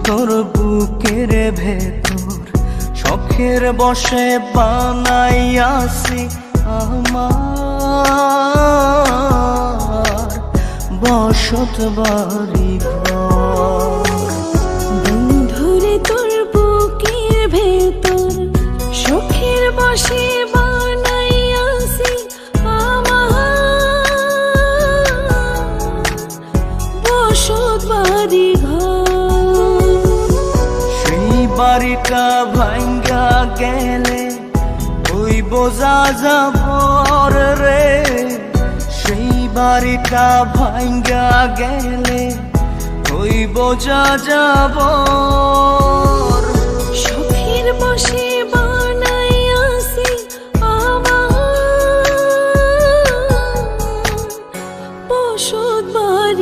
তোর বুকের ভেতর শখের বসে বানাইয়াছি আমার বসত বাড়ি ঘর। বন্ধুরে তোর বুকের ভেতর শখের বসে বানাইয়াছি আমার বসত বাড়ি ঘর। সেই বাড়িটা ভাঙ্গা গেলে ওই বোঝা যাবর রে, সেই বাড়িটা ভাঙ্গা গেলে ওই বোঝা যাবর। শখের বসে